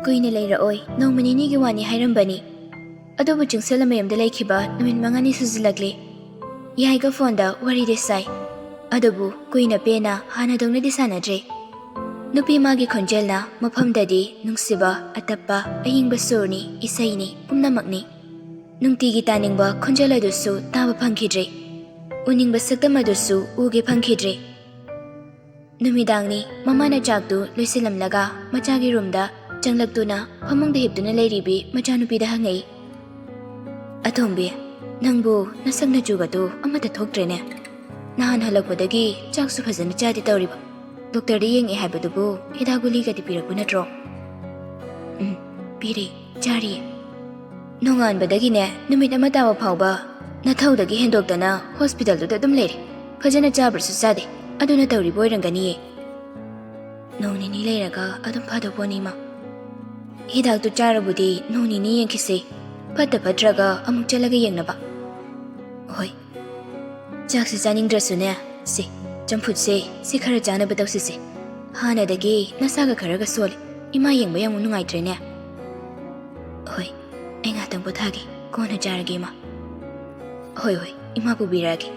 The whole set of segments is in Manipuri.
kuina leiroi nongma nini gi wani hairambani adobu chungsela mayamda laikhiba numit mangani suzilakle yaiga fonda wari desai adobu kuina pena hana dongna disanadre nupi magi khonjelna mafamdadi nungsiba atappa ayingba surni isaini pumnamakni nungtigi taningba khonjela dusu taba phangkhidre uningba sakdama dusu uge phangkhidre numidangni mamana chaktu loisilamlaga machagi roomda changlaktuna phamungda hiptuna leiribi machanupida hangai athombi nangbu nasakna chubatu amata thoktrene nahan halakpadagi chaksu phajana chadi tawriba doctor de yeng e habadubu hidaguli gadi pirakbu natro piri chari nongan badagi ne numit amata wa phawba nathawdagi hendoktana hospital du dum leire phajana chabarsu chade aduna tawri boirangani noni ni leiraga adum phado bonima hidak tu charabudi noni ni yenkise phatta phatraga amuk chalaga yengnaba hoi chakse chaningdrasu ne se champut se khara jana badawsi se hana dagi nasaga kharaga sole ima yengba yamu nungai trene hoi enga tang pothagi kona jarage ma hoi ima pubiragi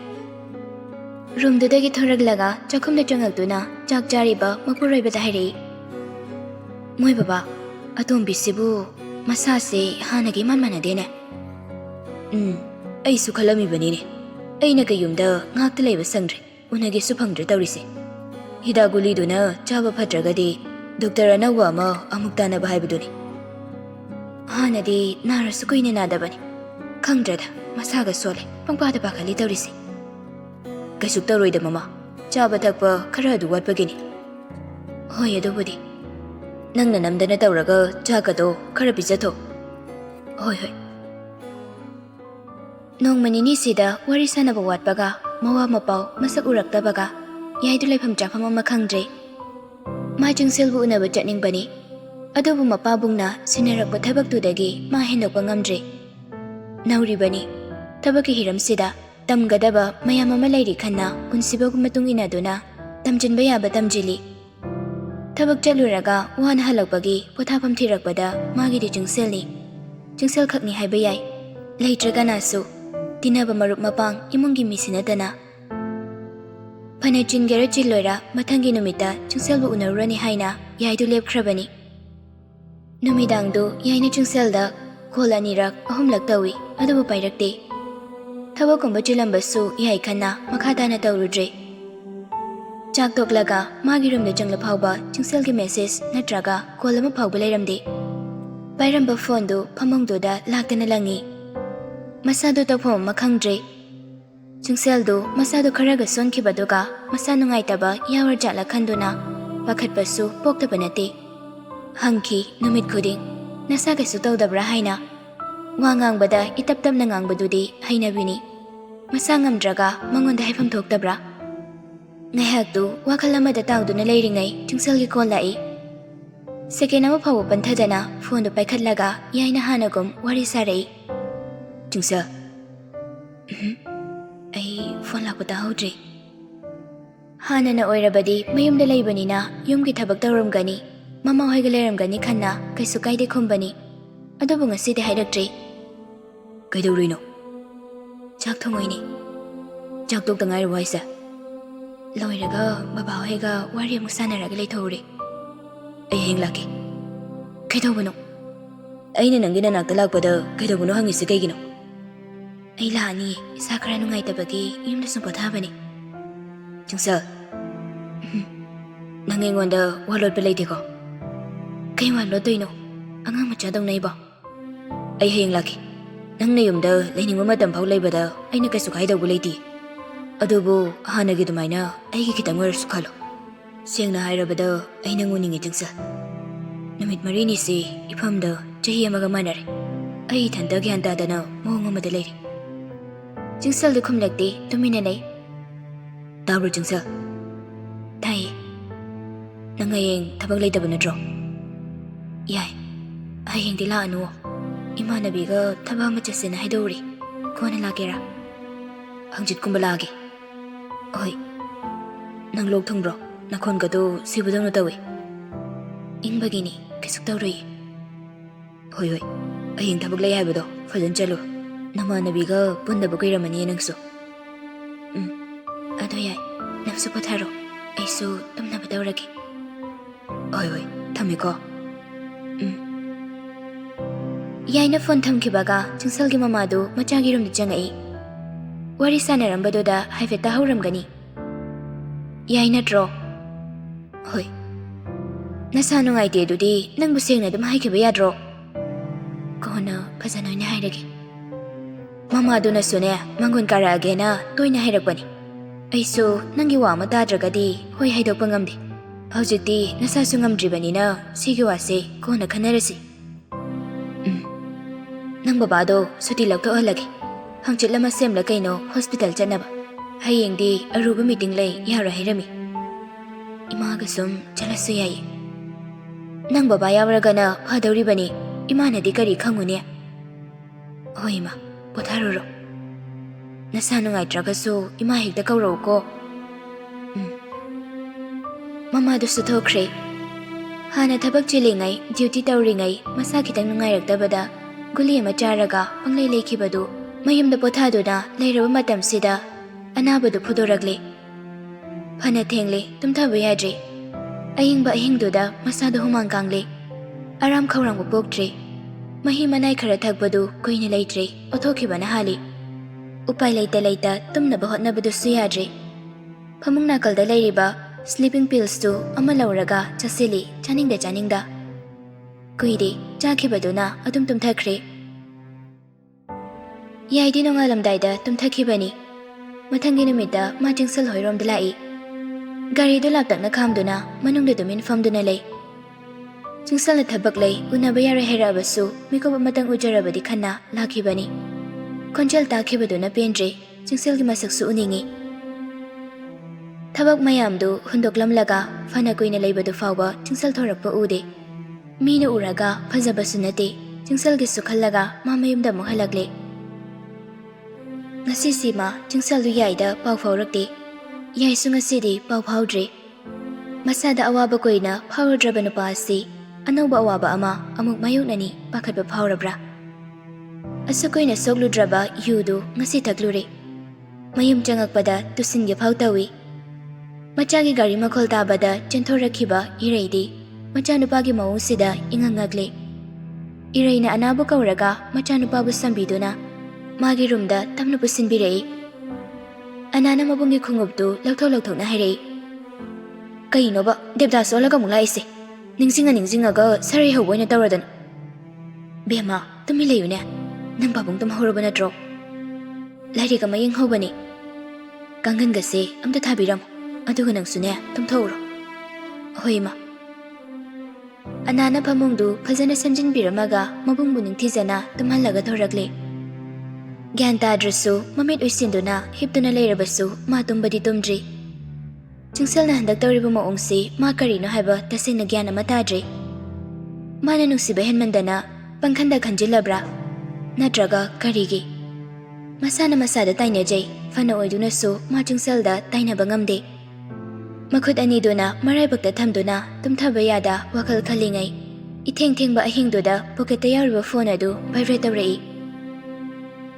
room dagi thoraglaga chakhumda changaltuna chak jariba mapurai bada hairi moi baba atom bisibu masa se hana gi manmana dene ai su khalami bani ne aina ka yumda ngakta leiba sangre unagi su phangdre tawrise hida guli duna chaba phatragadi doctor anawa ma amuktana ba haibuduni hana di nara su kuine nadabani khangdrada masaga sole pangpada pakhali tawrise kasuk tawroida mama chaba thakpa khara du watpagini hoi adubudi nangna namdana tawraga chakado khara bijatho hoi nongmanini sida wari sanaba watpaga mawa mapau masak uraktabaga yaidu laifam chafam ama khangdre ma jungselbu unaba chatningbani adobu mapabungna sinarakba thabaktudagi ma hendokpa ngamdre nauribani thabaki hiramsida tamgadaba mayam ama lairi khanna unsibagu matung inaduna tamjinba yaba tamjili thabak chaluraga wana halakbagi pothapam thirakpada magidi jungselni jungsel khakni haiba yai leitraga nasu tinaba marup mapang imungi misinadana phana chingera chilloira mathangi numita jungselbu unarurani haina yaidu lepkhrabani numidangdu yaina jungselda call anirak ahumlak tawi adubu pairakte thabakumba chilambasu yai khanna makhadana tawrudre chak toklaga magi roomda changla phawba jungselgi message natraga call ama phawba leiramde pairamba phone du phamongduda laktana langi masado tawphom makhangdre jungseldu masado kharaga sonkibaduga masa nungaitaba yawar jala khanduna pakhatpasu poktaba nate hangki numit khuding nasaga su tawdabra haina wangangbada itaptapna ngangbadudi hainabini masa ngamdraga mangonda haifam thoktabra ngaihaktu wakhal amada tawduna leiringai jungselgi call lai second ama phaw panthadana phone du paikhatlaga yaina hanagum wari sarai jungsa ai phone lakpa tahodre hana na oirabadi mayumda leibanina yumgi thabak tawramgani mama hoiga leiramgani khanna kaisu kaide khombani adobu ngasi de hairaktre kaidorino chak thongoini chak tok tangai waisa loiraga baba hoiga wari amu sanaraga leithore ai henglaki kaidobano aina nangina nakta lakpada kaidobano hangisi kaigino ai lani isa khara nungai tabagi yumda sum pothabani jungsa nangengonda walot belai ko kai walot toino angang macha dong nei ba ai heng laki nang ne yumda lening ma dam phau leibada aina kai su khai dau leiti adubu hana gi dumaina ai gi kitang wer su khalo sengna hairabada aina nguningi jungsa namit marini si ifamda chahi amaga manare ai thanda gyan ta dana mong amada leiri jungsel du khumlakti tumina nei tabru jungsel thai nangayeng thabak leitaba natro yai ayeng dila anu imanabiga thaba ma chasena haidori kona lagera hangjit kumbalage oi nang lok thungbro nakhon gado sibudang na tawi ingbagini kisuk tawri Hoi hoi, ayeng tabak lay haibado, fadan chalo. Namanabiga pundaba kuiramani nangso. Ado yay, nafsu patharo, aisu tamnaba dauragi. Hoi hoi, thamiko. Yayna phone thamkibaga chingsalgi mamadu machagi rumda changai. Wari sanarambadoda haifeta hauramgani. Yayna draw. Hoi. Nasa nungaite dudi nang buseng na dum haikiba yadro. Kona phajana na hairagi. Mama aduna sune mangun kara agena toina hairakbani. Aisu nangi wa mata dragadi hoi haidokpa ngamdi. Haujikti nasa su ngamdribanina sigi wase kona khanarasi. Nang babado suti laktohalagi. Hangchit lama semla kaino hospital chanaba. Hayengdi aruba meeting lay yara hairami. Imaga sum chalasu yayi. Nang baba yawaragana phadawribani imanadi kari khangune. Hoi ma potharuro. Nasa nungaitragasu ima hekta kauro ko. Mama du suthokre. Hana thabak chilingai duty tawringai masa khitang nungairaktabada guli ama charaga panglei lekhibadu mayumda pothaduna leiraba matamsida anabadu phudoragle. Phana thengle tumthaba yadre. Ayingba ahingduda masada humang kangle. Aram khawrangba poktre. Mahi manai khara thakbadu koina leitre othokibana hali. Upai leita leita tumnaba hotnabadu suyadre. Phamung nakalda leiriba sleeping pills tu ama lauraga chasili chaningda. Kuide chakhibaduna adum tumthakre. Yaidi nongalamdaida tumthakibani. Mathangi numida ma jingsal hoiromda lai. Gari do laptakna khamduna manungda dumin famduna lay. Jingsal na thabak lay unaba yara herabasu mikoba matang ujarabadi khanna lakhibani. Konjal takhibaduna pendre jingsal gi masaksu uningi. Thabak mayamdu hundoklamlaga fana kuina leibadu fawba jingsal thorakpa ude. Mina uraga phajabasu nate jingsal gi sukhallaga mamayumda muhalagle. Ngasi sima jingsal du yaida pau fawrakte. Yai sungasidi pau phawdre. Masada awaba koina phawdraba nupa asi anauba awaba ama amuk mayuknani pakhatba phawrabra. Asukoina sogludraba yudu ngasi thaklure. Mayum changakpada tusinge phawtawi. Machagi gari makhol tabada chenthorakhiba ireidi machanupagi mawusida ingangagle. Ireina anabu kauraga machanupabu sambiduna magi rumda tamnu pusinbirei. Anana mabungi khungubdu lauthok na hairei. Kaino ba debdas olaga mulaise. Ningsinga sarai hoboina tawradan. Bema tumi layune. Nang babung tum horaba natro. Lairiga maying hobani. Kangan gase amta thabiram. Aduga nang sune tum thawro. Hoi ma. Anana phamungdu phajana samjin biramaga mabungbu ningthijana tumhallaga thorakle. Gyan tadrasu mamit uisinduna hiptuna leirabasu ma tumbadi tumdri. Jingsal na handak tawriba maongsi ma karino haiba tasina gyan ama tadre. Mana nungsiba henmandana pangkhanda khanjilabra natraga karigi. Masana masada tainajai fana oidunasu ma jingsalda tainaba ngamde. Makhut aniduna maraibakta thamduna tumthaba yada wakal khalingai. Itheng-thengba ahingduda pocketa yariba phone adu vibrate tawrei.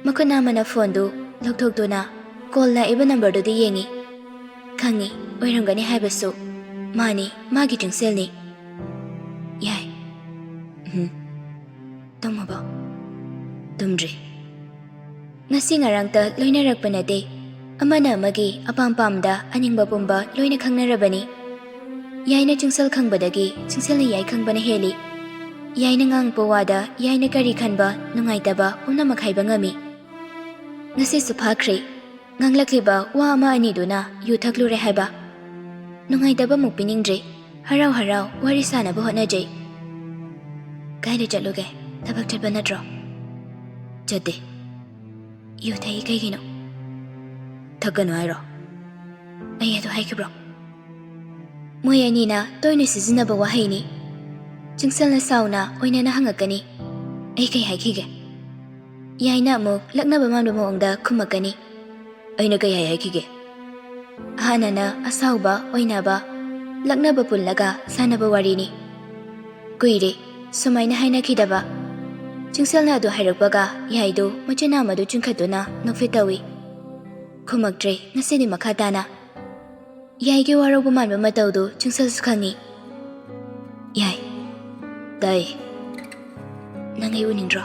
Makhut namana phone du lokthokduna call na iba number du di yengi. Khangi oirangani haibasu mani magi jingselni. Yai. Tumaba. Tumdri. Ngasi ngarangta loinarakpanade. Amana amagi apampamda aningba pumba loina khangnarabani. Yaina jingsal khangbadagi jingselna yai khangbana heli. Yaina ngangpa wada yaina kari khanba nungaitaba punamak haiba ngami. Ngasi suphakre nganglakliba wa ama aniduna yu thaklure haiba. Nungaitaba mukpiningdre harau wari sanaba hotnajai. Kaida chatluge thabak chatba natro. Chate. Yu thai kaigino. Thakano hairo. Ai adu haikibro. Moi anina toina sizinaba wahaini. Jingsalna sauna oinana hangakani. Ai kai haikige. Yaina amuk laknaba manba maongda khumakani. Aina kai haikige. Hanana asauba oinaba laknaba pullaga sanaba warini. Kuire sumaina haina kidaba Chingselna adu hairukpaga yaidu machina amadu chungkhatuna nokfit tawi. Khumaktre ngasidi makha tana. Yaigi warauba manba mataudu chingselsu khangi. Yai. Dai. Nangai uningdro.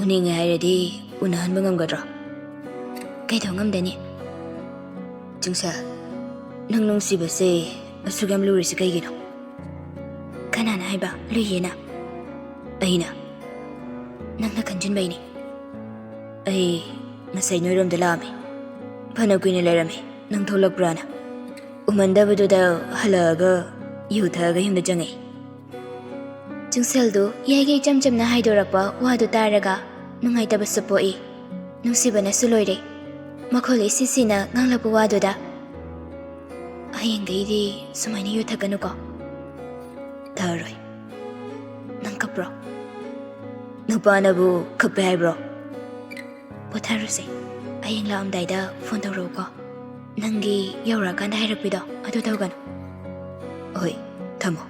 Uninga hairadi unahanba ngamgadro. Kaito ngamdani. Chingsel. Nang nungsibase asugam lurisi kaigino. Kanana haiba luyena. Aina. Nangna kanjinbaini. Ai ngasay noyromda laami. Phana kuina lairami nang tholakprana. Umandabaduda halaga yuthaga yumda jangai. Chingseldu yaigi chamchamna haidorakpa wadu taraga nungaitaba supoi. Nungsibana suloire. Makholi sisina nganglakpa waduda. Hayengaydi sumaina yuthaganuko. Taroi. Nang kapro. Nupanabu kape haibro. Potharuse. Ayeng laamdayda phone tawroko. Nangi yaurakanda hairakpido adu tawganu. Oi, thamo.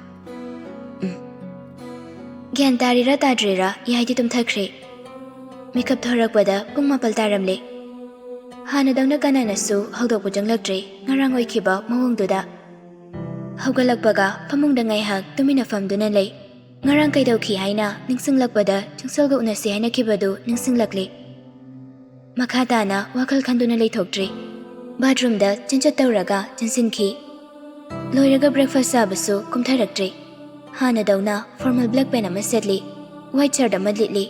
Gyan tarira tadrira yaidi tumthakre. Mikap thorakpada pung mapal taramle. Hanadangna kananasu hawdokpa janglaktre ngarang oikhiba mawongduda. Hawgalakpaga pamungda ngaihak tuminafamduna lay. Ngarang kaidawki haina ningsinglakpada chingselga unasi haina kibadu ningsinglakli. Makhatana wakal khanduna laythoktre. Bathroomda chanchat tawraga chansinki. Loiraga breakfast sabasu kumtharaktre. Hanadawna formal black pen ama setli. White shirt ama litli.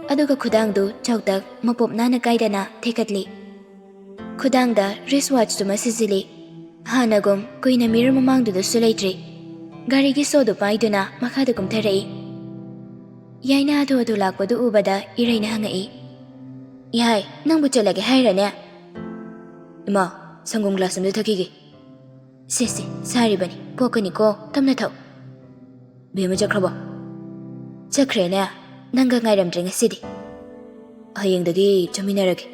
Aduga khudangdu chawtak mapop nana kaidana thekatli. Khudangda wristwatch tuma sizili. Hanagum kuina mirror mamangduda sulaitri. Garigi sodu paiduna makhada kumtharai. Yaina adu lakpadu ubada iraina hangai. Yai, nangbu chalage hairane. Ima, sangum glass amdu thakigi. Sisi, sari bani, kokani ko, tamna thau. Bima jakrabo. Jakre ne, nanga ngairam dringa sidi. Hayengdagi chaminaragi.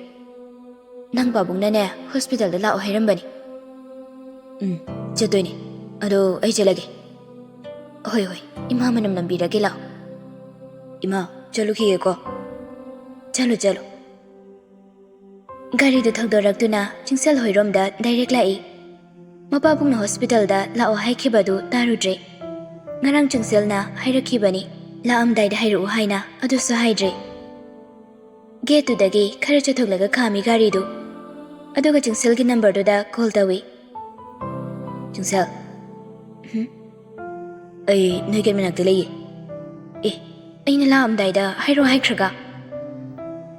Nang babungna ne hospital da lao hairam bani. Chatoini. Ado ai chalage. Hoi hoi, ima manam nambirage lao. Ima, chalu khiye ko. Chalo chalo. Gari da thakdoraktuna chingsel hoiromda direct lai. Mapabungna hospital da lao haikhibadu tarudre. Ngarang chingselna hairakhibani. Laamdayda hairu haina adusu haidre. Gate dagi khara chathoklaga khami gari du. Aduga chingselgi number du da call tawi. Chingsel. Ai noigen manakta leye. Aina laamdayda hairu haikhraga.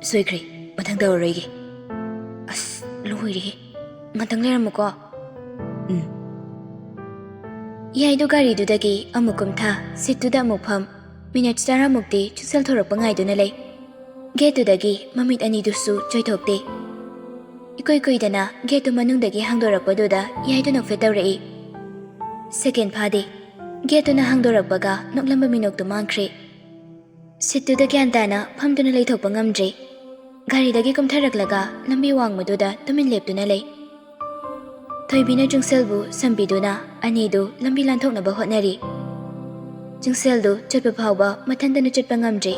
Soikri mathangda oroigi. As loiri. Matang leramuko. Yaidu gari du dagi amukum tha situ da amukpham. Minute tara mukti chingsel thorakpa ngaiduna lay. Gate dagi mamit ani dusu choithokte. Ikoi dana gate manungdagi hangdorakpaduda yaidu nokfe tawrai. Second phadi. Gate na hangdorakpaga noklamba minoktu mangkhre. Situ da gyantana phamduna laythokpa ngamdre. Gari dagi kumtharaklaga lambi wangmaduda tumin leptuna lay. Thoibina chingselbu sambiduna anidu lambi lanthoknaba hotnari. Chingseldu chatpa phawba mathandana chatpa ngamdre.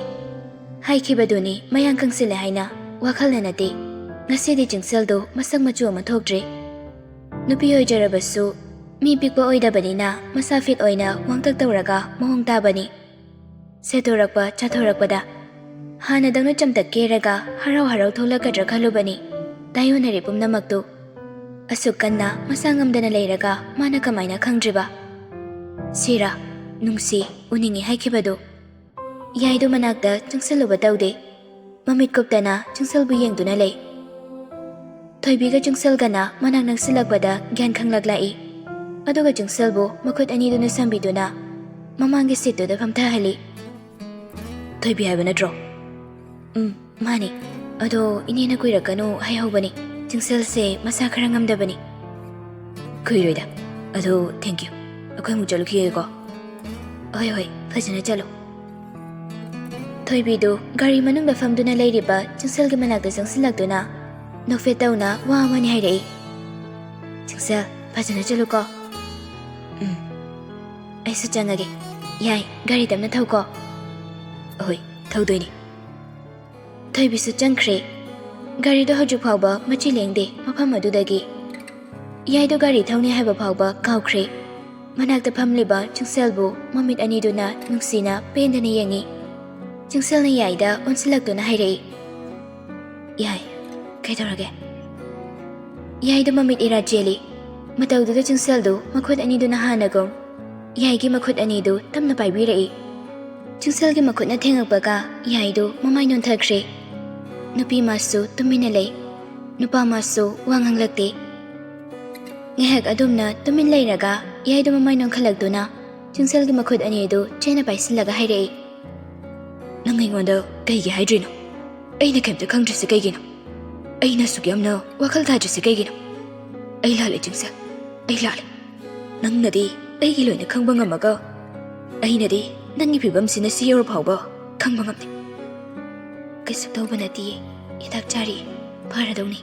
Haikhibaduni mayang kangsile haina wakhalna nate. Ngasidi chingseldu masak machu ama thokdre. Nupi oijarabasu mi pikpa oidabanina masa fit oina wangtak tawraga mahong tabani. Setorakpa chathorakpada. Hanadangna chamtak keraga harau tholakadra khalubani. Tayonari pumnamaktu. Asukkanna masangamdana leiraga mana kamaina khangdriba. Sira nungsi uningi haikhibadu. Yaidu manakda chingseluba tawde. Mamit kuptana chingselbu yengduna lay. Thoibiga chingselgana manak nagsilakpada gyan khanglaklai. Aduga chingselbu makhut aniduna sambiduna mamangi situda phamthahali. Thoibi haiba natro? Mani. Ado inena kuirakanu haihawbani. Chingselse masa khara ngamdabani. Kuiroida. Ado thank you. Akhoi mu chalukhiyego ko. Hoi fajana chalo. Thoibidu gari manungda famduna leiriba chingselgi manakda changsilaktuna nokfe tawna wa amani hairai. Chingsel fajana chalo ko. Aisu changage. Yai gari tamna thau ko. Hoi ꯊꯧꯗꯣꯏꯅꯤ ꯊꯣꯏꯕꯤꯁꯨ ꯆꯪꯈ꯭ꯔꯦ ꯒꯥꯔꯤꯗꯣ ꯍꯧꯖꯤꯛ ꯐꯥꯎꯕ ꯃꯆꯤ ꯂꯦꯡꯗꯦ ꯃꯐꯝ ꯑꯗꯨꯗꯒꯤ ꯌꯥꯏꯗꯣ ꯒꯥꯔꯤ ꯊꯧꯅꯤ ꯍꯥꯏꯕ ꯐꯥꯎꯕ ꯀꯥꯎꯈ꯭ꯔꯦ ꯃꯅꯥꯛꯇ ꯐꯝꯂꯤꯕ ꯆꯤꯡꯁꯦꯜꯕꯨ ꯃꯃꯤꯠ ꯑꯅꯤꯗꯨꯅ ꯅꯨꯡꯁꯤꯅ ꯄꯦꯟꯗꯅ ꯌꯦꯡꯉꯤ ꯆꯤꯡꯁꯦꯜꯅ ꯌꯥꯏꯗ ꯑꯣꯟꯁꯤꯜꯂꯛꯇꯨꯅ ꯍꯥꯏꯔꯛꯏ ꯌꯥꯏ ꯀꯩꯗꯧꯔꯒꯦ ꯌꯥꯏꯗꯣ ꯃꯃꯤꯠ ꯏꯔꯥ ꯆꯦꯜꯂꯤ ꯃꯇꯧꯗꯨꯗ ꯆꯤꯡꯁꯦꯜꯗꯨ ꯃꯈꯨꯠ ꯑꯅꯤꯗꯨꯅ ꯍꯥꯟꯅꯒꯨꯝ ꯌꯥꯏꯒꯤ ꯃꯈꯨꯠ ꯑꯅꯤꯗꯨ ꯇꯞꯅ ꯄꯥꯏꯕꯤꯔꯛꯏ ꯆꯤꯡꯁꯦꯜꯒꯤ ꯃꯈꯨꯠꯅ ꯊꯦꯡꯉꯛꯄꯒ ꯌꯥꯏꯗꯨ ꯃꯃꯥꯏ ꯅꯣꯟꯊꯈ꯭ꯔꯦ ꯅꯨꯄꯤ ꯃꯥꯁꯨ ꯇꯨꯃꯤꯟꯅ ꯂꯩ ꯅꯨꯄꯥ ꯃꯥꯁꯨ ꯋꯥ ꯉꯥꯡꯂꯛꯇꯦ ꯉꯥꯏꯍꯥꯛ ꯑꯗꯨꯝꯅ ꯇꯨꯃꯤꯟ ꯂꯩꯔꯒ ꯌꯥꯏꯗꯣ ꯃꯃꯥꯏ ꯅꯣꯟꯈꯠꯂꯛꯇꯨꯅ ꯆꯤꯡꯁꯦꯜꯒꯤ ꯃꯈꯨꯠ ꯑꯅꯤꯗꯨ ꯆꯦꯅ ꯄꯥꯏꯁꯤꯜꯂꯒ ꯍꯥꯏꯔꯛꯏ ꯅꯪ ꯑꯩꯉꯣꯟꯗ ꯀꯩꯒꯤ ꯍꯥꯏꯗ꯭ꯔꯤꯅꯣ ꯑꯩꯅ ꯀꯩꯝꯇ ꯈꯪꯗ꯭ꯔꯤꯁꯦ ꯀꯩꯒꯤꯅꯣ ꯑꯩꯅ ꯁꯨꯛ ꯌꯥꯝꯅ ꯋꯥꯈꯜ ꯇꯥꯗ꯭ꯔꯤꯁꯦ ꯀꯩꯒꯤꯅꯣ ꯑꯩ ꯂꯥꯜꯂꯦ ꯆꯤꯡꯁꯦꯜ ꯑꯩ ꯂꯥꯜꯂꯦ ꯅꯪꯅꯗꯤ ꯑꯩꯒꯤ ꯂꯣꯏꯅ ꯈꯪꯕ ꯉꯝꯃꯒ ꯑꯩꯅꯗꯤ ꯅꯪꯒꯤ ꯐꯤꯕꯝꯁꯤꯅ ꯁꯤ ꯌꯧꯔ ꯐꯥꯎꯕ ꯈꯪꯕ ꯉꯝꯗꯦ ꯀꯩꯁꯨ ꯇꯧꯕ ꯅꯠꯇꯤꯌꯦ ꯍꯤꯗꯥꯛ ꯆꯥꯔꯤ ꯐꯔꯗꯧꯅꯤ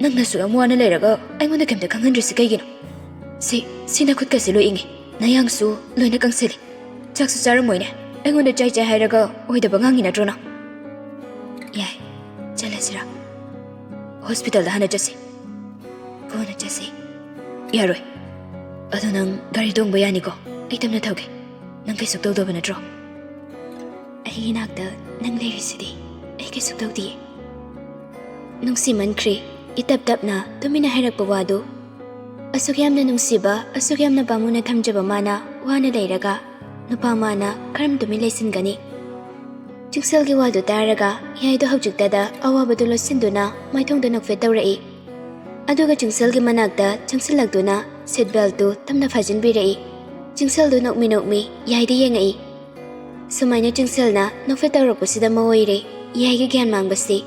ꯅꯪꯅꯁꯨ ꯌꯥꯝ ꯋꯥꯅ ꯂꯩꯔꯒ ꯑꯩꯉꯣꯟꯗ ꯀꯩꯝꯇ ꯈꯪꯍꯟꯗ꯭ꯔꯤꯁꯦ ꯀꯩꯒꯤꯅꯣ ꯁꯤ ꯅꯈꯨꯠꯀꯁꯦ ꯂꯣꯏ ꯏꯪꯉꯤ ꯅꯌꯥꯡꯁꯨ ꯂꯣꯏꯅ ꯀꯪꯁꯤꯜꯂꯤ ꯆꯥꯛꯁꯨ ꯆꯥꯔꯝꯃꯣꯏꯅꯦ ꯑꯩꯉꯣꯟꯗ ꯆꯥꯏ ꯆꯥꯏ ꯍꯥꯏꯔꯒ ꯑꯣꯏꯗꯕ ꯉꯥꯡꯉꯤ ꯅꯠꯇ꯭ꯔꯣ ꯅꯪ ꯌꯥꯏ ꯆꯠꯂꯁꯤꯔꯥ ꯍꯣꯁꯄꯤꯇꯥꯜꯗ ꯍꯥꯟꯅ ꯆꯠꯁꯤ ꯀꯣꯟꯅ ꯆꯠꯁꯤ ꯌꯥꯔꯣꯏ ꯑꯗꯣ ꯅꯪ ꯒꯥꯔꯤ ꯇꯣꯡꯕ ꯌꯥꯅꯤꯀꯣ ꯑꯩ ꯇꯞꯅ ꯊꯧꯒꯦ ꯅꯪ ꯀꯩꯁꯨ ꯇꯧꯗꯕ ꯅꯠꯇ꯭ꯔꯣ ꯑꯩꯒꯤ ꯅꯥꯛꯇ ꯅꯪ ꯂꯩꯔꯤꯁꯤꯗꯤ ꯑꯩ ꯀꯩꯁꯨ ꯇꯧꯗꯤꯌꯦ ꯅꯨꯡꯁꯤꯃꯟꯈ꯭ꯔꯦ ꯏꯇꯞ ꯇꯞꯅ ꯇꯨꯃꯤꯟꯅ ꯍꯥꯏꯔꯛꯄ ꯋꯥꯗꯨ ꯑꯁꯨꯛ ꯌꯥꯝꯅ ꯅꯨꯡꯁꯤꯕ ꯑꯁꯨꯛ ꯌꯥꯝꯅ ꯄꯥꯝꯃꯨꯅ ꯊꯝꯖꯕ ꯃꯥꯅ ꯋꯥꯅ ꯂꯩꯔꯒ ꯅꯨꯄꯥ ꯃꯥꯅ ꯀꯔꯝ ꯇꯨꯃꯤꯟ ꯂꯩꯁꯤꯟꯒꯅꯤ ꯆꯤꯡꯁꯦꯜꯒꯤ ꯋꯥꯗꯨ ꯇꯥꯔꯒ ꯌꯥꯏꯗꯣ ꯍꯧꯖꯤꯛꯇꯗ ꯑꯋꯥꯕꯗꯨ ꯂꯣꯠꯁꯤꯟꯗꯨꯅ ꯃꯥꯏꯊꯣꯡꯗ ꯅꯣꯛꯐꯦꯠ ꯇꯧꯔꯛꯏ ꯑꯗꯨꯒ ꯆꯤꯡꯁꯦꯜꯒꯤ ꯃꯅꯥꯛꯇ ꯆꯪꯁꯤꯜꯂꯛꯇꯨꯅ ꯁꯤꯠ ꯕꯦꯜꯠꯇꯨ ꯇꯞꯅ ꯐꯥꯖꯤꯟꯕꯤꯔꯛꯏ ꯆꯤꯡꯁꯦꯜꯗꯨ ꯅꯣꯛꯃꯤ ꯅꯣꯛꯃꯤ ꯌꯥꯏꯗ ꯌꯦꯡꯉꯛꯏ ꯁꯨꯃꯥꯏꯅ ꯆꯤꯡꯁꯦꯜꯅ ꯅꯣꯛꯐꯦꯠ ꯇꯧꯔꯛꯄꯁꯤꯗ ꯃꯑꯣꯏꯔꯦ ꯌꯥꯏꯒꯤ ꯒ꯭ꯌꯥꯟ ꯃꯥꯡꯕꯁꯤ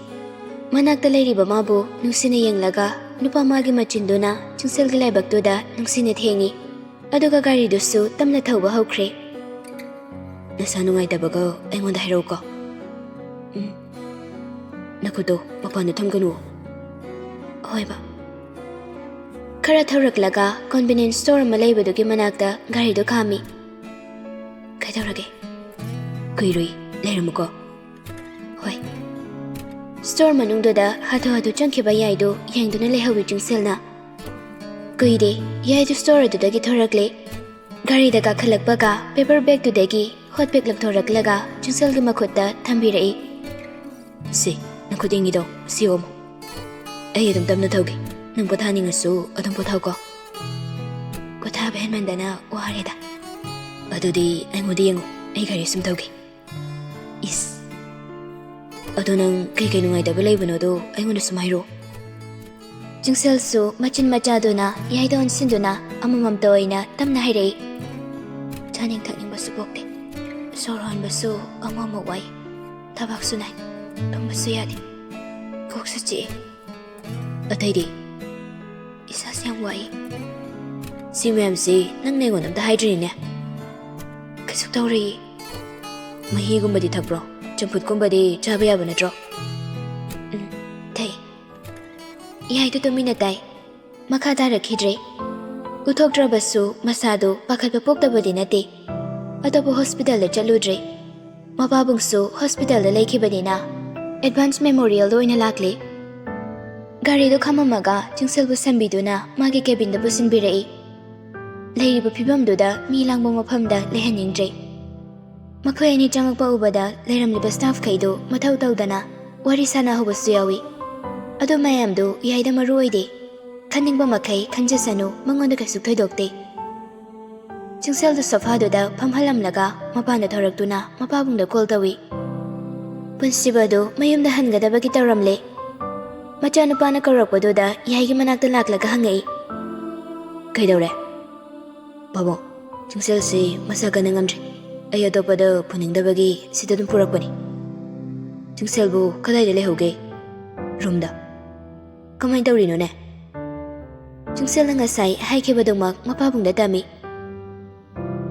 ꯃꯅꯥꯛꯇ ꯂꯩꯔꯤꯕ ꯃꯥꯕꯨ ꯅꯨꯡꯁꯤꯅ ꯌꯦꯡꯂꯒ ꯅꯨꯄꯥ ꯃꯥꯒꯤ ꯃꯆꯤꯟꯗꯨꯅ ꯆꯤꯡꯁꯦꯜꯒꯤ ꯂꯥꯏꯕꯛꯇꯨꯗ ꯅꯨꯡꯁꯤꯅ ꯊꯦꯡꯉꯤ ꯑꯗꯨꯒ ꯒꯥꯔꯤꯗꯨꯁꯨ ꯇꯞꯅ ꯊꯧꯕ ꯍꯧꯈ꯭ꯔꯦ ꯅꯁꯥ ꯅꯨꯡꯉꯥꯏꯇꯕꯒ ꯑꯩꯉꯣꯟꯗ ꯍꯥꯏꯔꯛꯎꯀꯣ ꯅꯈꯨꯠꯇꯣ ꯃꯄꯥꯟꯗ ꯊꯝꯒꯅꯨ ꯍꯣꯏꯕ ꯈꯔ ꯊꯧꯔꯛꯂꯒ ꯀꯟꯚꯤꯅꯤꯌꯟꯁ ꯁ꯭ꯇꯣꯔ ꯑꯃ ꯂꯩꯕꯗꯨꯒꯤ ꯃꯅꯥꯛꯇ ꯒꯥꯔꯤꯗꯨ ꯈꯥꯝꯃꯤ ꯀꯩꯗꯧꯔꯒꯦ ꯀꯨꯏꯔꯣꯏ ꯂꯩꯔꯝꯃꯨꯀꯣ ꯍꯣꯏ ꯁ꯭ꯇꯣꯔ ꯃꯅꯨꯡꯗꯨꯗ ꯍꯥꯊꯨ ꯍꯥꯊꯨ ꯆꯪꯈꯤꯕ ꯌꯥꯏꯗꯨ ꯌꯦꯡꯗꯨꯅ ꯂꯩꯍꯧꯏ ꯆꯤꯡꯁꯦꯜꯅ ꯀꯨꯏꯗꯦ ꯌꯥꯏꯗꯨ ꯁ꯭ꯇꯣꯔ ꯑꯗꯨꯗꯒꯤ ꯊꯣꯔꯛꯂꯦ ꯒꯥꯔꯤꯗ ꯀꯥꯈꯠꯂꯛꯄꯒ ꯄꯦꯄꯔ ꯕꯦꯒꯇꯨꯗꯒꯤ ꯍꯣꯠ ꯕꯦꯒ ꯂꯧꯊꯣꯔꯛꯂꯒ ꯆꯤꯡꯁꯦꯜꯒꯤ ꯃꯈꯨꯠꯇ ꯊꯝꯕꯤꯔꯛꯏ ꯁꯤ ꯅꯈꯨꯠ ꯏꯪꯉꯤꯗꯣ ꯁꯤ ꯑꯣꯃꯣ ꯑꯩ ꯑꯗꯨꯝ ꯇꯞꯅ ꯊꯧꯒꯦ ꯅꯪ ꯄꯣꯊꯥꯅꯤꯡꯉꯁꯨ ꯑꯗꯨꯝ ꯄꯣꯊꯥꯎꯀꯣ ꯄꯣꯊꯥꯕ ꯍꯦꯟꯃꯟꯗꯅ ꯋꯥꯔꯦꯗ ꯑꯗꯨꯗꯤ ꯑꯩꯉꯣꯟꯗ ꯌꯦꯡꯉꯨ ꯑꯩ ꯒꯥꯔꯤ ꯁꯨꯝ ꯊꯧꯒꯦ ꯏꯁ ꯑꯗꯣ ꯅꯪ ꯀꯩꯀꯩ ꯅꯨꯡꯉꯥꯏꯇꯕ ꯂꯩꯕꯅꯣꯗꯣ ꯑꯩꯉꯣꯟꯗ ꯁꯨꯝ ꯍꯥꯏꯔꯛꯑꯣ ꯆꯤꯡꯁꯦꯜꯁꯨ ꯃꯆꯤꯟ ꯃꯆꯥꯗꯨꯅ ꯌꯥꯏꯗ ꯑꯣꯟꯁꯤꯟꯗꯨꯅ ꯑꯃꯃꯝꯇ ꯑꯣꯏꯅ ꯇꯞꯅ ꯍꯥꯏꯔꯛꯏ ꯆꯥꯅꯤꯡ ꯊꯛꯅꯤꯡꯕꯁꯨ ꯄꯣꯛꯇꯦ ꯁꯣꯔ ꯍꯣꯟꯕꯁꯨ ꯑꯃꯨꯛ ꯑꯃꯨꯛ ꯋꯥꯏ ꯊꯕꯛꯁꯨ ꯅꯥꯏ ꯇꯨꯝꯕꯁꯨ ꯌꯥꯗꯦ ꯀꯣꯛꯁꯨ ꯆꯤꯛꯑꯦ ꯑꯇꯩꯗꯤ ꯏꯁꯥꯁꯦ ꯌꯥꯝ ꯋꯥꯏ ꯁꯤ ꯃꯌꯥꯝꯁꯤ ꯅꯪꯅ ꯑꯩꯉꯣꯟꯗ ꯑꯝꯇ ꯍꯥꯏꯗ꯭ꯔꯤꯅꯦ ꯀꯩꯁꯨ ꯇꯧꯔꯤ ꯃꯍꯤꯒꯨꯝꯕꯗꯤ ꯊꯛꯄ꯭ꯔꯣ ꯆꯝꯐꯨꯠꯀꯨꯝꯕꯗꯤ ꯆꯥꯕ ꯌꯥꯕ ꯅꯠꯇ꯭ꯔꯣ ꯊꯛꯏ ꯌꯥꯏꯗꯨ ꯇꯨꯃꯤꯟꯅ ꯇꯥꯏ ꯃꯈꯥ ꯇꯥꯔꯛꯈꯤꯗ꯭ꯔꯦ ꯎꯠꯊꯣꯛꯇ꯭ꯔꯕꯁꯨ ꯃꯁꯥꯗꯨ ꯄꯥꯈꯠꯄ ꯄꯣꯛꯇꯕꯗꯤ ꯅꯠꯇꯦ ꯑꯇꯣꯞꯄ ꯍꯣꯁꯄꯤꯇꯥꯜꯗ ꯆꯠꯂꯨꯗ꯭ꯔꯦ ꯃꯄꯥꯕꯨꯡꯁꯨ ꯍꯣꯁꯄꯤꯇꯥꯜꯗ ꯂꯩꯈꯤꯕꯅꯤꯅ ꯑꯦꯗꯚꯥꯟꯁ ꯃꯦꯃꯣꯔꯤꯌꯦꯜꯗ ꯑꯣꯏꯅ ꯂꯥꯛꯂꯦ ꯒꯥꯔꯤꯗꯨ ꯈꯥꯝꯃꯝꯃꯒ ꯆꯤꯡꯁꯦꯜꯕꯨ ꯁꯟꯕꯤꯗꯨꯅ ꯃꯥꯒꯤ ꯀꯦꯕꯤꯟꯗ ꯄꯨꯁꯤꯟꯕꯤꯔꯛꯏ ꯂꯩꯔꯤꯕ ꯐꯤꯕꯝꯗꯨꯗ ꯃꯤ ꯂꯥꯡꯕ ꯃꯐꯝꯗ ꯂꯩꯍꯟꯅꯤꯡꯗ꯭ꯔꯦ ꯃꯈꯣꯏ ꯑꯅꯤ ꯆꯪꯉꯛꯄ ꯎꯕꯗ ꯂꯩꯔꯝꯂꯤꯕ ꯁ꯭ꯇꯥꯐꯈꯩꯗꯨ ꯃꯊꯧ ꯇꯧꯗꯅ ꯋꯥꯔꯤ ꯁꯥꯟꯅꯍꯧꯕꯁꯨ ꯌꯥꯎꯏ ꯑꯗꯨ ꯃꯌꯥꯝꯗꯨ ꯌꯥꯏꯗ ꯃꯔꯨ ꯑꯣꯏꯗꯦ ꯈꯟꯅꯤꯡꯕ ꯃꯈꯩ ꯈꯟꯖꯁꯅꯨ ꯃꯉꯣꯟꯗ ꯀꯩꯁꯨ ꯊꯣꯏꯗꯣꯛꯇꯦ ꯆꯤꯡꯁꯦꯜꯗꯨ ꯁꯣꯐꯥꯗꯨꯗ ꯐꯝꯍꯜꯂꯝꯂꯒ ꯃꯄꯥꯟꯗ ꯊꯧꯔꯛꯇꯨꯅ ꯃꯄꯥꯕꯨꯡꯗ ꯀꯣꯜ ꯇꯧꯏ ꯄꯨꯟꯁꯤꯕꯗꯨ ꯃꯌꯨꯝꯗ ꯍꯟꯒꯗꯕꯒꯤ ꯇꯧꯔꯝꯂꯦ ꯃꯆꯥꯅꯨꯄꯥꯅ ꯀꯧꯔꯛꯄꯗꯨꯗ ꯌꯥꯏꯒꯤ ꯃꯅꯥꯛꯇ ꯂꯥꯛꯂꯒ ꯍꯪꯉꯛꯏ ꯀꯩꯗꯧꯔꯦ ꯄꯥꯕꯨꯡ ꯆꯤꯡꯁꯦꯜꯁꯤ ꯃꯁꯥ ꯀꯟꯅ ꯉꯝꯗ꯭ꯔꯦ ꯑꯩ ꯑꯇꯣꯞꯄꯗ ꯄꯨꯅꯤꯡꯗꯕꯒꯤ ꯁꯤꯗ ꯑꯗꯨꯝ ꯄꯨꯔꯛꯄꯅꯤ ꯆꯤꯡꯁꯦꯜꯕꯨ ꯀꯗꯥꯏꯗ ꯂꯩꯍꯧꯒꯦ ꯔꯨꯝꯗ ꯀꯃꯥꯏꯅ ꯇꯧꯔꯤꯅꯣꯅꯦ ꯆꯤꯡꯁꯦꯜꯅ ꯉꯁꯥꯏ ꯍꯥꯏꯈꯤꯕꯗꯨꯃꯛ ꯃꯄꯥꯕꯨꯡꯗ ꯇꯝꯃꯤ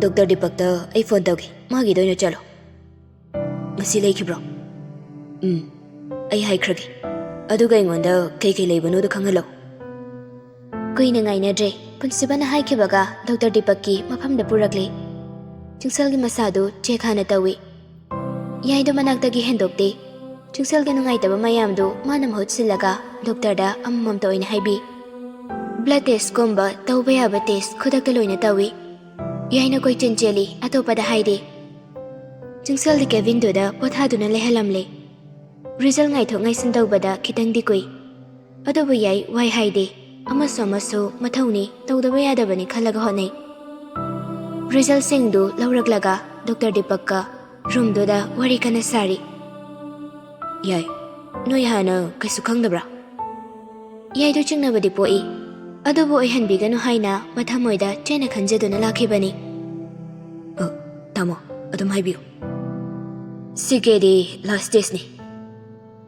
ꯗꯣꯛꯇꯔ ꯗꯤꯄꯛꯇ ꯑꯩ ꯐꯣꯟ ꯇꯧꯒꯦ ꯃꯥꯒꯤꯗ ꯑꯣꯏꯅ ꯆꯠꯂꯣ ꯉꯁꯤ ꯂꯩꯈꯤꯕ꯭ꯔꯣ ꯑꯩ ꯍꯥꯏꯈ꯭ꯔꯒꯦ ꯑꯗꯨꯒ ꯑꯩꯉꯣꯟꯗ ꯀꯩꯀꯩ ꯂꯩꯕꯅꯣꯗꯣ ꯈꯪꯍꯜꯂꯣ ꯀꯨꯏꯅ ꯉꯥꯏꯅꯗ꯭ꯔꯦ ꯄꯨꯟꯁꯤꯕꯅ ꯍꯥꯏꯈꯤꯕꯒ ꯗꯣꯛꯇꯔ ꯗꯤꯄꯛꯀꯤ ꯃꯐꯝꯗ ꯄꯨꯔꯛꯂꯦ ꯆꯤꯡꯁꯦꯜꯒꯤ ꯃꯁꯥꯗꯨ ꯆꯦꯛ ꯍꯥꯟꯅ ꯇꯧꯏ ꯌꯥꯏꯗꯣ ꯃꯅꯥꯛꯇꯒꯤ ꯍꯦꯟꯗꯣꯛꯇꯦ ꯆꯨꯡꯁꯜꯒꯤ ꯅꯨꯡꯉꯥꯏꯇꯕ ꯃꯌꯥꯝꯗꯨ ꯃꯥꯅ ꯃꯍꯨꯠ ꯁꯤꯜꯂꯒ ꯗꯣꯛꯇꯔꯗ ꯑꯃꯃꯝꯇ ꯑꯣꯏꯅ ꯍꯥꯏꯕꯤ ꯕ꯭ꯂꯗ ꯇꯦꯁꯀꯨꯝꯕ ꯇꯧꯕ ꯌꯥꯕ ꯇꯦꯁ ꯈꯨꯗꯛꯇ ꯂꯣꯏꯅ ꯇꯧꯏ ꯌꯥꯏꯅ ꯀꯣꯏꯆꯦꯟ ꯆꯦꯜꯂꯤ ꯑꯇꯣꯞꯄꯗ ꯍꯥꯏꯗꯦ ꯆꯨꯡꯁꯜꯒꯤ ꯀꯦꯕꯤꯟꯗꯨꯗ ꯄꯣꯊꯥꯗꯨꯅ ꯂꯩꯍꯜꯂꯝꯂꯦ ꯔꯤꯖꯜ ꯉꯥꯏꯊꯣꯛ ꯉꯥꯏꯁꯤꯟ ꯇꯧꯕꯗ ꯈꯤꯇꯪꯗꯤ ꯀꯨꯏ ꯑꯗꯨꯕꯨ ꯌꯥꯏ ꯋꯥꯏ ꯍꯥꯏꯗꯦ ꯑꯃꯁꯨ ꯃꯊꯧꯅꯤ ꯇꯧꯗꯕ ꯌꯥꯗꯕꯅꯤ ꯈꯜꯂꯒ ꯍꯣꯠꯅꯩ ꯔꯤꯖꯜꯁꯤꯡꯗꯨ ꯂꯧꯔꯛꯂꯒ ꯗꯣꯛꯇꯔ ꯗꯤꯄꯛꯀ ꯔꯨꯝꯗꯨꯗ ꯋꯥꯔꯤ ꯀꯟꯅ ꯁꯥꯔꯤ ꯌꯥꯏ ꯅꯣꯏ ꯍꯥꯟꯅ ꯀꯩꯁꯨ ꯈꯪꯗꯕ꯭ꯔꯥ ꯌꯥꯏꯗꯨ ꯆꯤꯡꯅꯕꯗꯤ ꯄꯣꯛꯏ ꯑꯗꯨꯕꯨ ꯑꯣꯏꯍꯟꯕꯤꯒꯅꯨ ꯍꯥꯏꯅ ꯃꯊꯃꯣꯏꯗ ꯆꯦꯅ ꯈꯟꯖꯗꯨꯅ ꯂꯥꯛꯈꯤꯕꯅꯤ ꯇꯥꯃꯣ ꯑꯗꯨꯝ ꯍꯥꯏꯕꯤꯌꯨ ꯁꯤꯒꯦꯗꯤ ꯂꯥꯁ ꯁ꯭ꯇꯦꯖꯅꯤ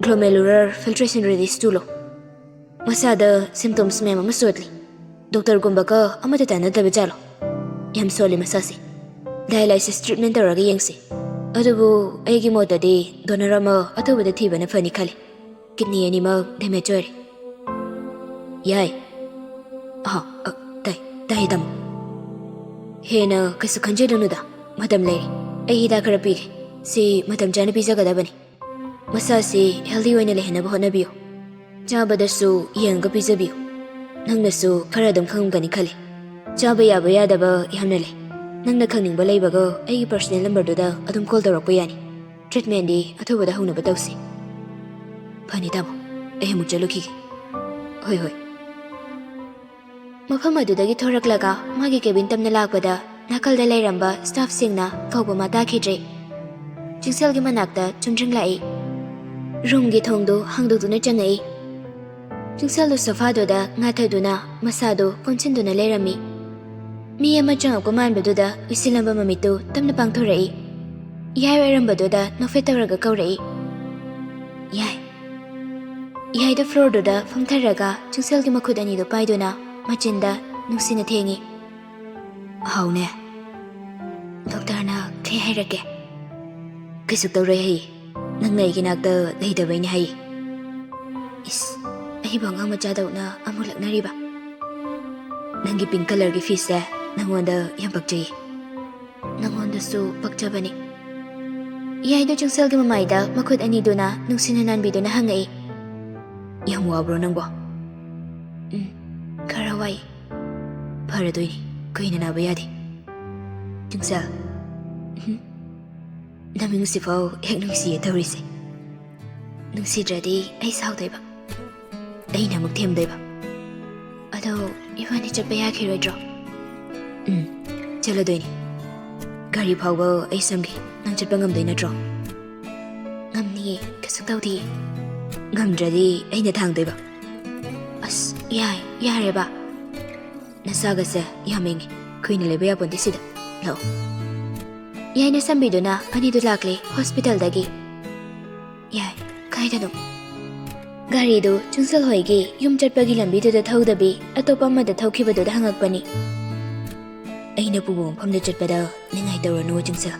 ꯒ꯭ꯂꯣꯃꯦꯂꯨꯂꯔ ꯐꯤꯜꯇ꯭ꯔꯦꯁꯟ ꯔꯦꯗꯤꯁ ꯇꯨꯂꯣ ꯃꯁꯥꯗ ꯁꯤꯝꯇꯣꯝꯁ ꯃꯌꯥꯝ ꯑꯃ ꯁꯣꯠꯂꯤ ꯗꯣꯛꯇꯔꯒꯨꯝꯕꯒ ꯑꯃꯠꯇ ꯇꯥꯟꯅꯗꯕ ꯖꯥꯠꯂꯣ ꯌꯥꯝ ꯁꯣꯜꯂꯤ ꯃꯁꯥꯁꯤ ꯗꯥꯏꯂꯥꯏꯁꯤꯁ ꯇ꯭ꯔꯤꯠꯃꯦꯟ ꯇꯧꯔꯒ ꯌꯦꯡꯁꯤ ꯑꯗꯨꯕꯨ ꯑꯩꯒꯤ ꯃꯣꯠꯇꯗꯤ ꯗꯣꯅꯔ ꯑꯃ ꯑꯊꯨꯕꯗ ꯊꯤꯕꯅ ꯐꯅꯤ ꯈꯜꯂꯤ ꯀꯤꯗꯅꯤ ꯑꯅꯤꯃꯛ ꯗꯦꯃꯦꯖ ꯑꯣꯏꯔꯦ ꯌꯥꯏ ꯇꯥꯏ ꯇꯥꯃꯣ ꯍꯦꯟꯅ ꯀꯩꯁꯨ ꯈꯟꯖꯗꯨꯅꯨꯗ ꯃꯇꯝ ꯂꯩꯔꯤ ꯑꯩ ꯍꯤꯗꯥꯛ ꯈꯔ ꯄꯤꯒꯦ ꯁꯤ ꯃꯇꯝ ꯆꯥꯅ ꯄꯤꯖꯒꯗꯕꯅꯤ ꯃꯁꯥꯁꯤ ꯍꯦꯜꯗꯤ ꯑꯣꯏꯅ ꯂꯩꯍꯟꯅꯕ ꯍꯣꯠꯅꯕꯤꯌꯨ ꯆꯥꯕꯗꯁꯨ ꯌꯦꯡꯉꯒ ꯄꯤꯖꯕꯤꯌꯨ ꯅꯪꯅꯁꯨ ꯈꯔ ꯑꯗꯨꯝ ꯈꯪꯒꯅꯤ ꯈꯜꯂꯤ ꯆꯥꯕ ꯌꯥꯕ ꯌꯥꯗꯕ ꯌꯥꯝꯅ ꯂꯩ ꯅꯪꯅ ꯈꯪꯅꯤꯡꯕ ꯂꯩꯕꯒ ꯑꯩꯒꯤ ꯄꯔꯁꯣꯅꯦꯜ ꯅꯝꯕꯔꯗꯨꯗ ꯑꯗꯨꯝ ꯀꯣꯜ ꯇꯧꯔꯛꯄ ꯌꯥꯅꯤ ꯇ꯭ꯔꯤꯠꯃꯦꯟꯗꯤ ꯑꯊꯨꯕꯗ ꯍꯧꯅꯕ ꯇꯧꯁꯤ ꯐꯅꯤ ꯇꯥꯃꯣ ꯑꯩ ꯑꯃꯨꯛ ꯆꯠꯂꯨꯈꯤꯒꯦ ꯍꯣꯏ ꯃꯐꯝ ꯑꯗꯨꯗꯒꯤ ꯊꯣꯔꯛꯂꯒ ꯃꯥꯒꯤ ꯀꯦꯕꯤꯟ ꯇꯝꯅ ꯂꯥꯛꯄꯗ ꯅꯥꯀꯜꯗ ꯂꯩꯔꯝꯕ ꯁ꯭ꯇꯥꯐꯁꯤꯡꯅ ꯀꯧꯕ ꯃꯥ ꯇꯥꯈꯤꯗ꯭ꯔꯦ ꯆꯤꯡꯁꯜꯒꯤ ꯃꯅꯥꯛꯇ ꯆꯨꯝꯗ꯭ꯔꯤꯡꯂꯛꯏ ꯔꯨꯝꯒꯤ ꯊꯣꯡꯗꯨ ꯍꯥꯡꯗꯣꯛꯇꯨꯅ ꯆꯪꯉꯛꯏ ꯆꯤꯡꯁꯜꯗꯨ ꯁꯣꯐꯥꯗꯨꯗ ꯉꯥꯊꯗꯨꯅ ꯃꯁꯥꯗꯨ ꯀꯣꯟꯁꯤꯟꯗꯨꯅ ꯂꯩꯔꯝꯃꯤ ꯃꯤ ꯑꯃ ꯆꯪꯉꯛꯄ ꯃꯥꯟꯕꯗꯨꯗ ꯎꯏꯁꯤꯜꯂꯝꯕ ꯃꯃꯤꯠꯇꯨ ꯇꯞꯅ ꯄꯥꯡꯊꯣꯔꯛꯏ ꯌꯥꯏ ꯑꯣꯏꯔꯝꯕꯗꯨꯗ ꯅꯣꯛꯐꯦꯠ ꯇꯧꯔꯒ ꯀꯧꯔꯛꯏ ꯌꯥꯏꯗ ꯐ꯭ꯂꯣꯔꯗꯨꯗ ꯐꯝꯊꯔꯒ ꯆꯤꯡꯁꯜꯒꯤ ꯃꯈꯨꯠ ꯑꯅꯤꯗꯨ ꯄꯥꯏꯗꯨꯅ ꯃꯆꯤꯟꯗ ꯅꯨꯡꯁꯤꯅ ꯊꯦꯡꯉꯤ ꯍꯥꯎꯅꯦ ꯗꯣꯛꯇꯔꯅ ꯀꯩ ꯍꯥꯏꯔꯛꯀꯦ ꯀꯩꯁꯨ ꯇꯧꯔꯣꯏ ꯍꯩ ꯅꯪꯅ ꯑꯩꯒꯤ ꯅꯥꯛꯇ ꯂꯩꯇꯕꯩꯅꯦ ꯍꯩ ꯏꯁ ꯑꯩꯕꯨ ꯑꯉꯥꯡ ꯃꯆꯥꯗꯧꯅ ꯑꯃꯨꯛ ꯂꯛꯅꯔꯤꯕ ꯅꯪꯒꯤ ꯄꯤꯡ ꯀꯂꯔꯒꯤ ꯐꯤꯁꯁꯦ ꯅꯪꯉꯣꯟꯗ ꯌꯥꯝ ꯄꯛꯆꯩ ꯅꯪꯉꯣꯟꯗꯁꯨ ꯄꯛꯆꯕꯅꯤ ꯌꯥꯏꯗꯣ ꯆꯤꯡꯁꯜꯒꯤ ꯃꯃꯥꯏꯗ ꯃꯈꯨꯠ ꯑꯅꯤꯗꯨꯅ ꯅꯨꯡꯁꯤꯅ ꯅꯥꯟꯕꯤꯗꯨꯅ ꯍꯪꯉꯛꯏ ꯌꯥꯝ ꯋꯥꯕ꯭ꯔꯣ ꯅꯪꯕꯣ ꯈꯔ ꯋꯥꯏ ꯐꯔꯗꯣꯏꯅꯤ ꯀꯨꯏꯅ ꯅꯥꯕ ꯌꯥꯗꯦ ꯆꯤꯡꯁꯜ ꯅꯃꯤꯡꯁꯤꯐꯥꯎ ꯍꯦꯛ ꯅꯨꯡꯁꯤꯌꯦ ꯇꯧꯔꯤꯁꯦ ꯅꯨꯡꯁꯤꯗ꯭ꯔꯗꯤ ꯑꯩ ꯁꯥꯎꯗꯣꯏꯕ ꯑꯩꯅ ꯑꯃꯨꯛ ꯊꯦꯝꯗꯣꯏꯕ ꯑꯗꯣ ꯏꯕꯥꯅꯤ ꯆꯠꯄ ꯌꯥꯈꯤꯔꯣꯏꯗ꯭ꯔꯣ ꯆꯠꯂꯗꯣꯏꯅꯤ ꯒꯥꯔꯤ ꯐꯥꯎꯕ ꯑꯩ ꯁꯝꯒꯦ ꯅꯪ ꯆꯠꯄ ꯉꯝꯗꯣꯏ ꯅꯠꯇ꯭ꯔꯣ ꯉꯝꯅꯤꯌꯦ ꯀꯩꯁꯨ ꯇꯧꯗꯤꯌꯦ ꯉꯝꯗ꯭ꯔꯗꯤ ꯑꯩꯅ ꯊꯥꯡꯗꯣꯏꯕ ꯑꯁ ꯌꯥꯔꯦꯕ ꯅꯁꯥꯒꯁꯦ ꯌꯥꯝ ꯏꯪꯉꯤ ꯀꯨꯏꯅ ꯂꯩꯕ ꯌꯥꯄꯣꯟꯇꯦ ꯁꯤꯗ ꯂꯥꯛꯑꯣ ꯌꯥꯏꯅ ꯁꯝꯕꯤꯗꯨꯅ ꯑꯅꯤꯗꯨ ꯂꯥꯛꯂꯦ ꯍꯣꯁꯄꯤꯇꯥꯜꯗꯒꯤ ꯌꯥꯏ ꯀꯥꯏꯗꯅꯣ ꯒꯥꯔꯤꯗꯨ ꯆꯨꯡꯁꯜ ꯍꯣꯏꯒꯤ ꯌꯨꯝ ꯆꯠꯄꯒꯤ ꯂꯝꯕꯤꯗꯨꯗ ꯊꯧꯗꯕꯤ ꯑꯇꯣꯞꯄ ꯑꯃꯗ ꯊꯧꯈꯤꯕꯗꯨꯗ ꯍꯪꯉꯛꯄꯅꯤ ꯑꯩꯅ ꯄꯨꯕ ꯃꯐꯝꯗ ꯆꯠꯄꯗ ꯅꯤꯡꯉꯥꯏ ꯇꯧꯔꯅꯨ ꯆꯤꯡꯁꯜ